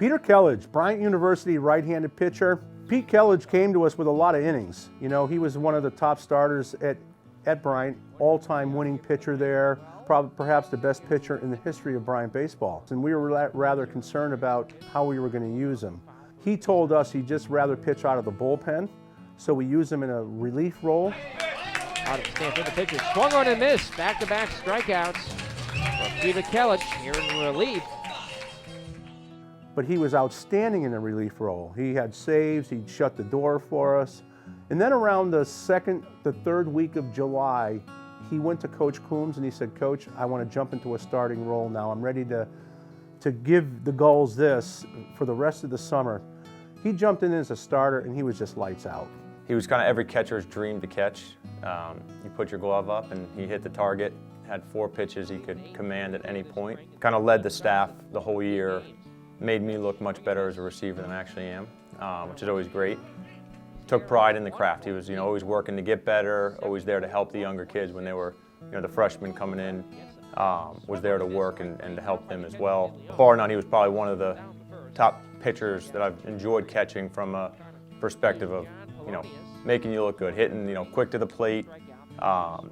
Peter Kelich, Bryant University right-handed pitcher. Pete Kelich came to us with a lot of innings. You know, he was one of the top starters at Bryant, all-time winning pitcher there, perhaps the best pitcher in the history of Bryant baseball. And we were rather concerned about how we were going to use him. He told us he'd just rather pitch out of the bullpen, so we used him in a relief role. Out of the stand for the pitcher. Swung on and missed. Back-to-back strikeouts for Peter Kelich here in relief. But he was outstanding in the relief role. He had saves, he'd shut the door for us. And then around the third week of July, he went to Coach Coombs and he said, "Coach, I want to jump into a starting role now. I'm ready to give the Gulls this for the rest of the summer." He jumped in as a starter and he was just lights out. He was kind of every catcher's dream to catch. You put your glove up and he hit the target, had 4 pitches he could command at any point. Kind of led the staff the whole year, made me look much better as a receiver than I actually am, which is always great. Took pride in the craft. He was, always working to get better, always there to help the younger kids when they were, the freshmen coming in, was there to work and to help them as well. Bar none, he was probably one of the top pitchers that I've enjoyed catching from a perspective of, making you look good, hitting, quick to the plate,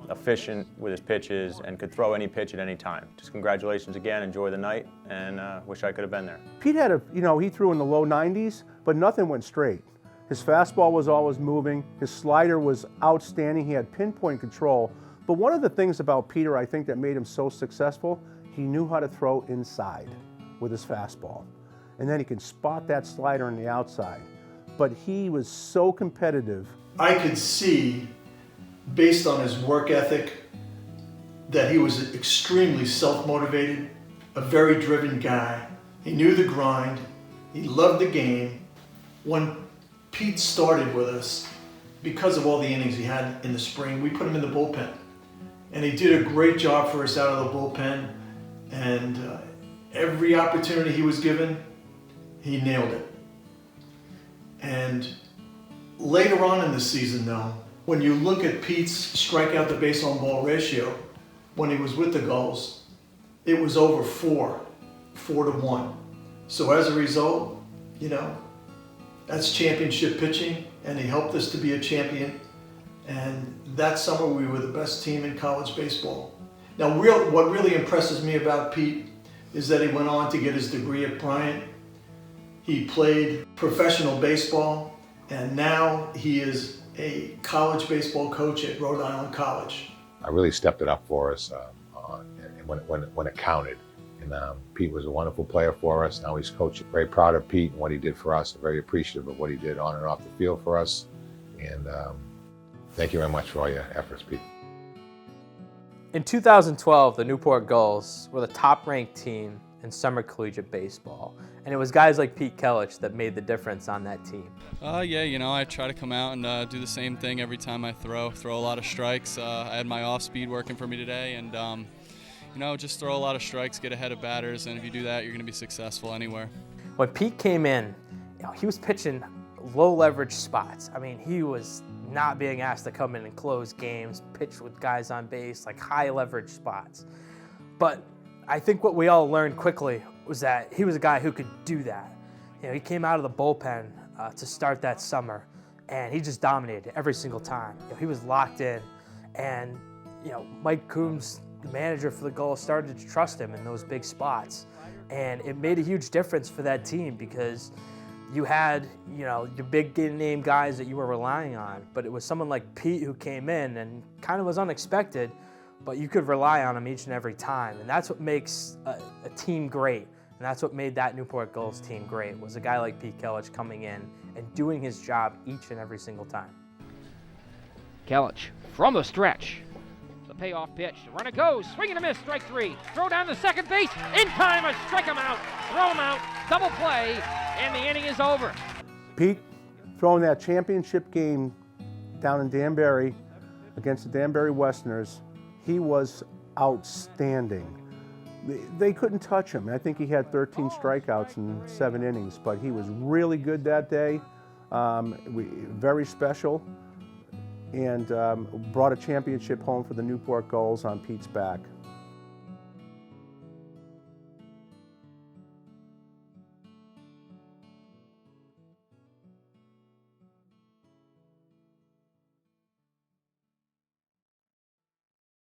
efficient with his pitches, and could throw any pitch at any time. Just congratulations again, enjoy the night, and wish I could have been there. Pete had he threw in the low 90s, but nothing went straight. His fastball was always moving, his slider was outstanding, he had pinpoint control. But one of the things about Peter, I think, that made him so successful, he knew how to throw inside with his fastball. And then he can spot that slider on the outside. But he was so competitive. I could see, based on his work ethic, that he was extremely self-motivated, a very driven guy. He knew the grind, he loved the game. When Pete started with us, because of all the innings he had in the spring, we put him in the bullpen. And he did a great job for us out of the bullpen, and every opportunity he was given, he nailed it. And later on in the season though, when you look at Pete's strikeout to base on ball ratio, when he was with the Gulls, it was over 4 to 1. So as a result, that's championship pitching, and he helped us to be a champion. And that summer we were the best team in college baseball. Now what really impresses me about Pete is that he went on to get his degree at Bryant. He played professional baseball, and now he is a college baseball coach at Rhode Island College. I really stepped it up for us when it counted. And Pete was a wonderful player for us. Now he's coaching. Very proud of Pete and what he did for us. Very appreciative of what he did on and off the field for us. And thank you very much for all your efforts, Pete. In 2012, the Newport Gulls were the top-ranked team in summer collegiate baseball. And it was guys like Pete Kelich that made the difference on that team. Yeah, I try to come out and do the same thing every time I throw a lot of strikes. I had my off-speed working for me today, and just throw a lot of strikes, get ahead of batters, and if you do that, you're going to be successful anywhere. When Pete came in, he was pitching low-leverage spots. I mean, he was not being asked to come in and close games, pitch with guys on base, like high-leverage spots. But I think what we all learned quickly was that he was a guy who could do that. He came out of the bullpen to start that summer, and he just dominated every single time. He was locked in, and Mike Coombs, the manager for the Gulls, started to trust him in those big spots, and it made a huge difference for that team because you had your big name guys that you were relying on, but it was someone like Pete who came in and kind of was unexpected, but you could rely on him each and every time, and that's what makes a team great. And that's what made that Newport Gulls team great, was a guy like Pete Kelich coming in and doing his job each and every single time. Kelich from the stretch. The payoff pitch. The runner goes. Swing and a miss. Strike 3. Throw down to second base. In time. Strike him out. Throw him out. Double play. And the inning is over. Pete throwing that championship game down in Danbury against the Danbury Westerners, he was outstanding. They couldn't touch him. I think he had 13 strikeouts in 7 innings, but he was really good that day, very special, and brought a championship home for the Newport Gulls on Pete's back.